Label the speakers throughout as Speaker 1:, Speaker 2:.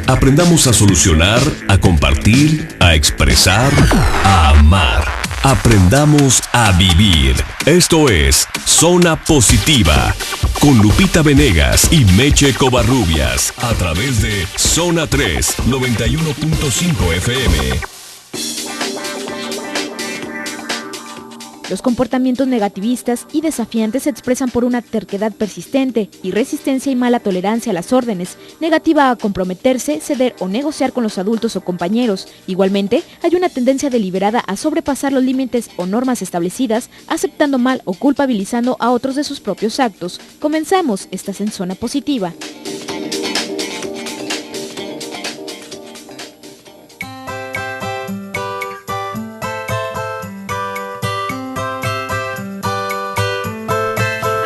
Speaker 1: Aprendamos a solucionar, a compartir, a expresar, a amar. Aprendamos a vivir. Esto es Zona Positiva, con Lupita Venegas y Meche Covarrubias, a través de Zona 3, 91.5 FM.
Speaker 2: Los comportamientos negativistas y desafiantes se expresan por una terquedad persistente y resistencia y mala tolerancia a las órdenes, negativa a comprometerse, ceder o negociar con los adultos o compañeros. Igualmente, hay una tendencia deliberada a sobrepasar los límites o normas establecidas, aceptando mal o culpabilizando a otros de sus propios actos. Comenzamos, estás en Zona Positiva.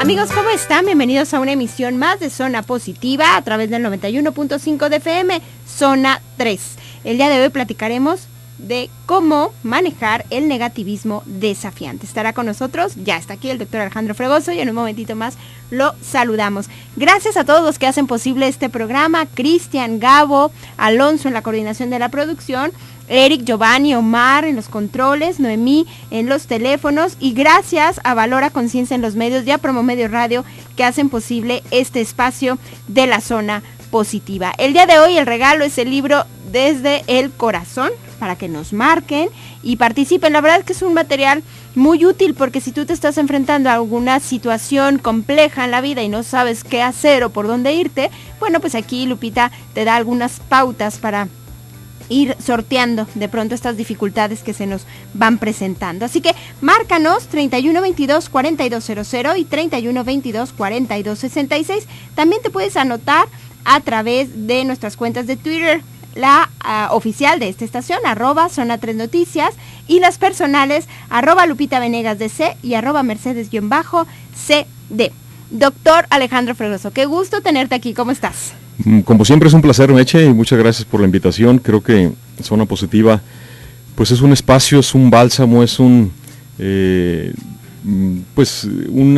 Speaker 3: Amigos, ¿cómo están? Bienvenidos a una emisión más de Zona Positiva a través del 91.5 de FM, Zona 3. El día de hoy platicaremos de cómo manejar el negativismo desafiante. Estará con nosotros, ya está aquí el doctor Alejandro Fregoso y en un momentito más lo saludamos. Gracias a todos los que hacen posible este programa, Cristian, Gabo, Alonso en la coordinación de la producción, Eric, Giovanni, Omar en los controles, Noemí en los teléfonos y gracias a Valora Conciencia en los medios y a Promomedio Radio que hacen posible este espacio de la Zona Positiva. El día de hoy el regalo es el libro Desde el Corazón para que nos marquen y participen. La verdad es que es un material muy útil porque si tú te estás enfrentando a alguna situación compleja en la vida y no sabes qué hacer o por dónde irte, bueno, pues aquí Lupita te da algunas pautas para ir sorteando de pronto estas dificultades que se nos van presentando. Así que márcanos 3122-4200 y 3122-4266. También te puedes anotar a través de nuestras cuentas de Twitter, la oficial de esta estación, @Zona 3 Noticias, y las personales, @Lupita Venegas DC y @Mercedes-CD. Doctor Alejandro Fregoso, qué gusto tenerte aquí, ¿cómo estás?
Speaker 4: Como siempre es un placer, Meche, y muchas gracias por la invitación. Creo que Zona Positiva pues es un espacio, es un bálsamo, es un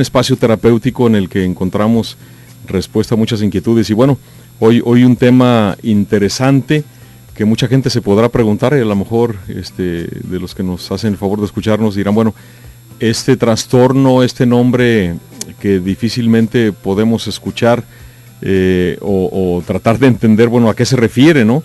Speaker 4: espacio terapéutico en el que encontramos respuesta a muchas inquietudes. Y bueno, hoy un tema interesante que mucha gente se podrá preguntar y a lo mejor de los que nos hacen el favor de escucharnos dirán, bueno, este trastorno, este nombre que difícilmente podemos escuchar, o tratar de entender, bueno, a qué se refiere, ¿no?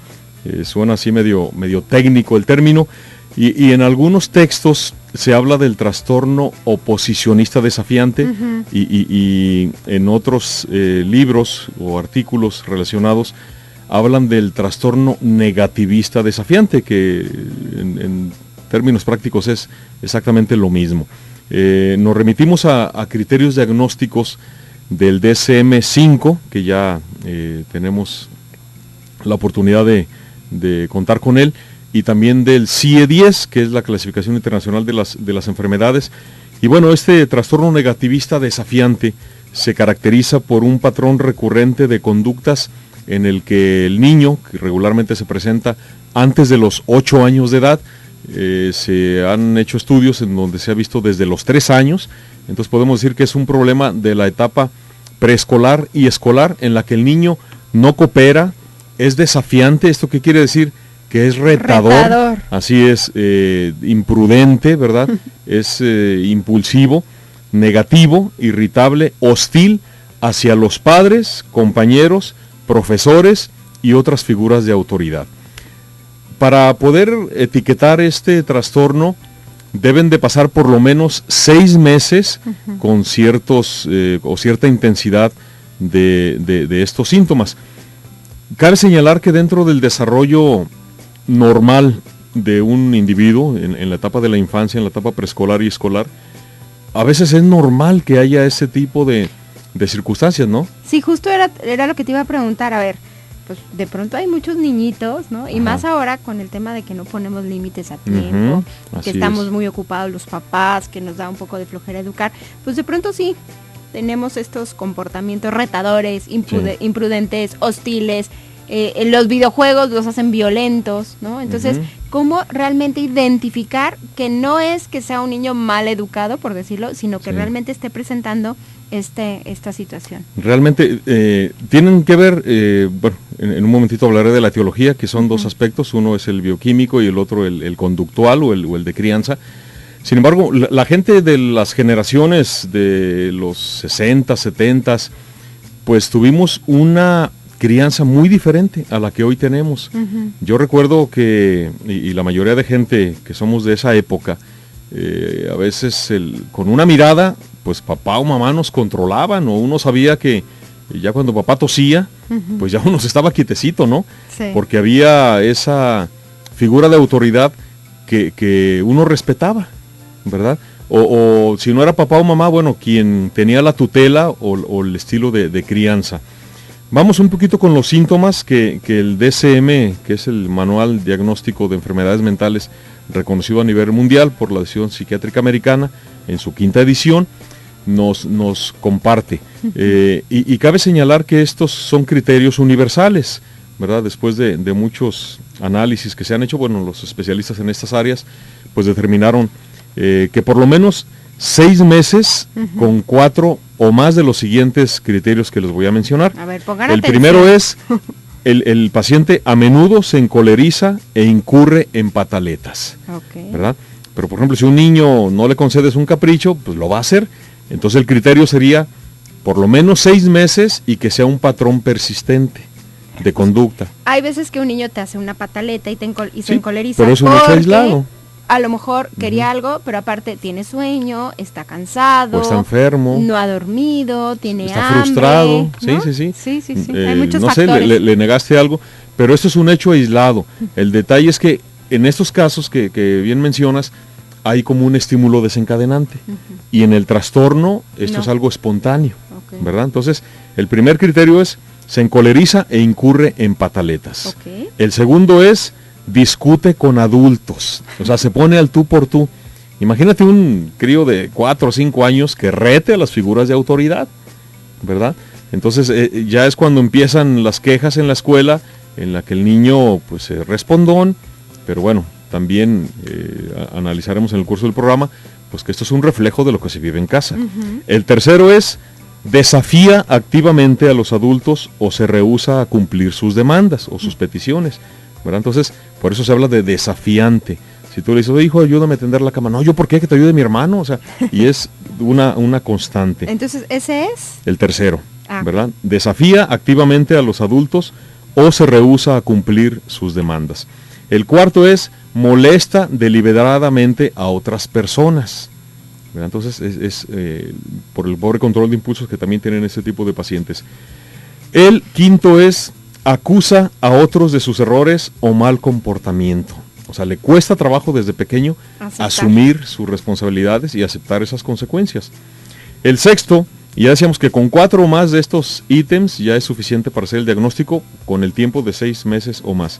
Speaker 4: Suena así medio técnico el término, y en algunos textos se habla del trastorno oposicionista desafiante, uh-huh. y en otros libros o artículos relacionados hablan del trastorno negativista desafiante, que en términos prácticos es exactamente lo mismo. Nos remitimos a criterios diagnósticos del DSM-5, que ya tenemos la oportunidad de contar con él, y también del CIE-10, que es la clasificación internacional de las enfermedades. Y bueno, este trastorno negativista desafiante se caracteriza por un patrón recurrente de conductas en el que el niño, que regularmente se presenta antes de los 8 años de edad, se han hecho estudios en donde se ha visto desde los 3 años, entonces podemos decir que es un problema de la etapa preescolar y escolar en la que el niño no coopera, es desafiante. ¿Esto qué quiere decir? Que es retador. Así es, imprudente, ¿verdad? Es impulsivo, negativo, irritable, hostil hacia los padres, compañeros, profesores y otras figuras de autoridad. Para poder etiquetar este trastorno deben de pasar por lo menos 6 meses uh-huh. con ciertos o cierta intensidad de estos síntomas. Cabe señalar que dentro del desarrollo normal de un individuo en la etapa de la infancia, en la etapa preescolar y escolar, a veces es normal que haya ese tipo de circunstancias, ¿no?
Speaker 3: Sí, justo era lo que te iba a preguntar. A ver, pues de pronto hay muchos niñitos, ¿no? Y Ajá. más ahora con el tema de que no ponemos límites a tiempo, uh-huh. que estamos muy ocupados los papás, que nos da un poco de flojera educar, pues de pronto sí, tenemos estos comportamientos retadores, imprudentes, hostiles, los videojuegos los hacen violentos, ¿no? Entonces, uh-huh. ¿cómo realmente identificar que no es que sea un niño mal educado, por decirlo, sino que realmente esté presentando esta situación?
Speaker 4: Realmente tienen que ver, bueno, en un momentito hablaré de la etiología, que son dos aspectos, uno es el bioquímico y el otro el conductual o el de crianza. Sin embargo, la gente de las generaciones de los 60, 70, pues tuvimos una crianza muy diferente a la que hoy tenemos. Yo recuerdo que, y la mayoría de gente que somos de esa época, a veces con una mirada, pues papá o mamá nos controlaban, o uno sabía que ya cuando papá tosía, pues ya uno se estaba quietecito, ¿no?
Speaker 3: Sí.
Speaker 4: Porque había esa figura de autoridad que uno respetaba, ¿verdad? O si no era papá o mamá, bueno, quien tenía la tutela o el estilo de crianza. Vamos un poquito con los síntomas que el DSM, que es el Manual Diagnóstico de Enfermedades Mentales, reconocido a nivel mundial por la Asociación Psiquiátrica Americana, en su 5ª edición, nos comparte. Y cabe señalar que estos son criterios universales, ¿verdad? Después de muchos análisis que se han hecho, bueno, los especialistas en estas áreas, pues determinaron que por lo menos 6 meses con 4 o más de los siguientes criterios que les voy a mencionar.
Speaker 3: A ver, pongan
Speaker 4: el
Speaker 3: atención.
Speaker 4: primero es, el paciente a menudo se encoleriza e incurre en pataletas, ¿verdad? Pero por ejemplo, si un niño no le concedes un capricho, pues lo va a hacer. Entonces el criterio sería por lo menos 6 meses y que sea un patrón persistente de conducta.
Speaker 3: Hay veces que un niño te hace una pataleta y se encoleriza.
Speaker 4: Pero es un hecho
Speaker 3: porque
Speaker 4: aislado.
Speaker 3: A lo mejor quería algo, pero aparte tiene sueño, está cansado,
Speaker 4: O está enfermo,
Speaker 3: no ha dormido, tiene
Speaker 4: está
Speaker 3: hambre,
Speaker 4: frustrado,
Speaker 3: ¿no?
Speaker 4: sí.
Speaker 3: Sí. Hay muchos
Speaker 4: no
Speaker 3: factores.
Speaker 4: sé, le negaste algo, pero esto es un hecho aislado. El detalle es que en estos casos que bien mencionas, hay como un estímulo desencadenante. Y en el trastorno, esto es algo espontáneo, ¿verdad? Entonces, el primer criterio es, se encoleriza e incurre en pataletas. El segundo es, discute con adultos, o sea, se pone al tú por tú. Imagínate un crío de 4 o 5 años que rete a las figuras de autoridad, ¿verdad? Entonces ya es cuando empiezan las quejas en la escuela, en la que el niño pues es respondón, pero bueno, también analizaremos en el curso del programa, pues que esto es un reflejo de lo que se vive en casa. El tercero es, desafía activamente a los adultos o se rehúsa a cumplir sus demandas o sus peticiones, ¿verdad? Entonces, por eso se habla de desafiante. Si tú le dices, hijo, ayúdame a tender la cama. No, ¿yo por qué? Que te ayude mi hermano. O sea, y es una constante.
Speaker 3: Entonces, ¿ese es?
Speaker 4: El tercero, ¿verdad? Desafía activamente a los adultos o se rehúsa a cumplir sus demandas. El cuarto es, molesta deliberadamente a otras personas, ¿verdad? Entonces, es por el pobre control de impulsos que también tienen ese tipo de pacientes. El quinto es, acusa a otros de sus errores o mal comportamiento. O sea, le cuesta trabajo desde pequeño asumir sus responsabilidades y aceptar esas consecuencias. El sexto, ya decíamos que con 4 o más de estos ítems ya es suficiente para hacer el diagnóstico con el tiempo de 6 meses o más.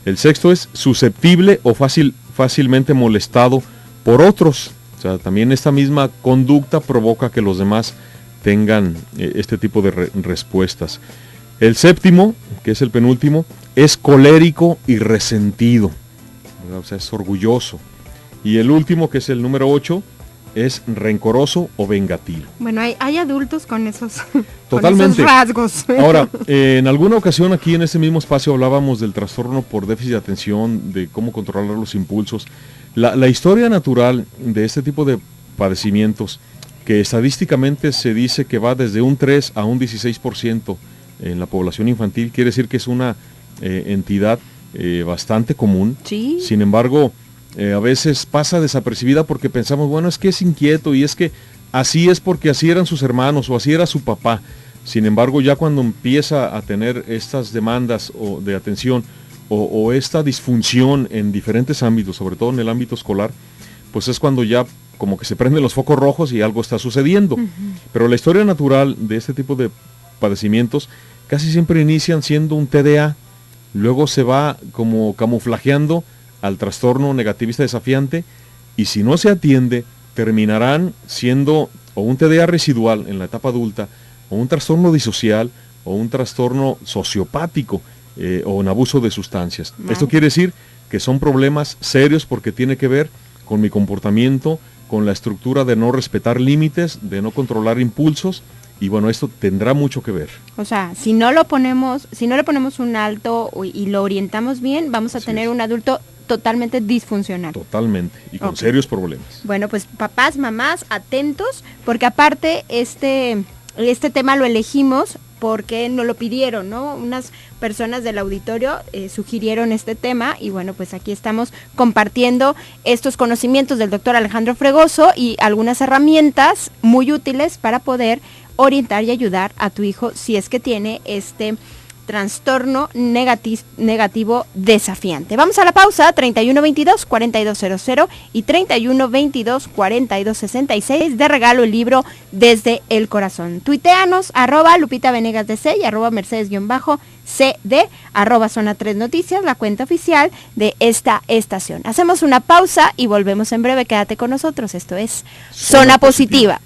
Speaker 4: El sexto es susceptible o fácilmente molestado por otros. O sea, también esta misma conducta provoca que los demás tengan este tipo de respuestas. El séptimo, que es el penúltimo, es colérico y resentido, ¿verdad? O sea, es orgulloso. Y el último, que es el número 8, es rencoroso o vengativo.
Speaker 3: Bueno, hay adultos con esos,
Speaker 4: Totalmente.
Speaker 3: con esos rasgos.
Speaker 4: Ahora, en alguna ocasión aquí en este mismo espacio hablábamos del trastorno por déficit de atención, de cómo controlar los impulsos. La historia natural de este tipo de padecimientos, que estadísticamente se dice que va desde un 3 a un 16%, en la población infantil, quiere decir que es una entidad bastante común.
Speaker 3: Sí.
Speaker 4: Sin embargo, a veces pasa desapercibida porque pensamos, bueno, es que es inquieto y es que así es porque así eran sus hermanos o así era su papá. Sin embargo, ya cuando empieza a tener estas demandas de atención o esta disfunción en diferentes ámbitos, sobre todo en el ámbito escolar, pues es cuando ya como que se prenden los focos rojos y algo está sucediendo. Pero la historia natural de este tipo de padecimientos casi siempre inician siendo un TDA, luego se va como camuflajeando al trastorno negativista desafiante y si no se atiende terminarán siendo o un TDA residual en la etapa adulta o un trastorno disocial o un trastorno sociopático o un abuso de sustancias. Esto quiere decir que son problemas serios porque tiene que ver con mi comportamiento con la estructura de no respetar límites, de no controlar impulsos, y bueno, esto tendrá mucho que ver.
Speaker 3: O sea, si no le ponemos un alto y lo orientamos bien, vamos a tener un adulto totalmente disfuncional.
Speaker 4: Totalmente, y con serios problemas.
Speaker 3: Bueno, pues papás, mamás, atentos, porque aparte este tema lo elegimos porque nos lo pidieron, ¿no? Unas personas del auditorio sugirieron este tema y bueno, pues aquí estamos compartiendo estos conocimientos del doctor Alejandro Fregoso y algunas herramientas muy útiles para poder orientar y ayudar a tu hijo si es que tiene este trastorno negativo desafiante. Vamos a la pausa, 3122-4200 y 3122-4266. De regalo el libro Desde el Corazón. Tuiteanos, @LupitaVenegasDC y @Mercedes-CD, @Zona 3 Noticias, la cuenta oficial de esta estación. Hacemos una pausa y volvemos en breve. Quédate con nosotros. Esto es Zona Positiva.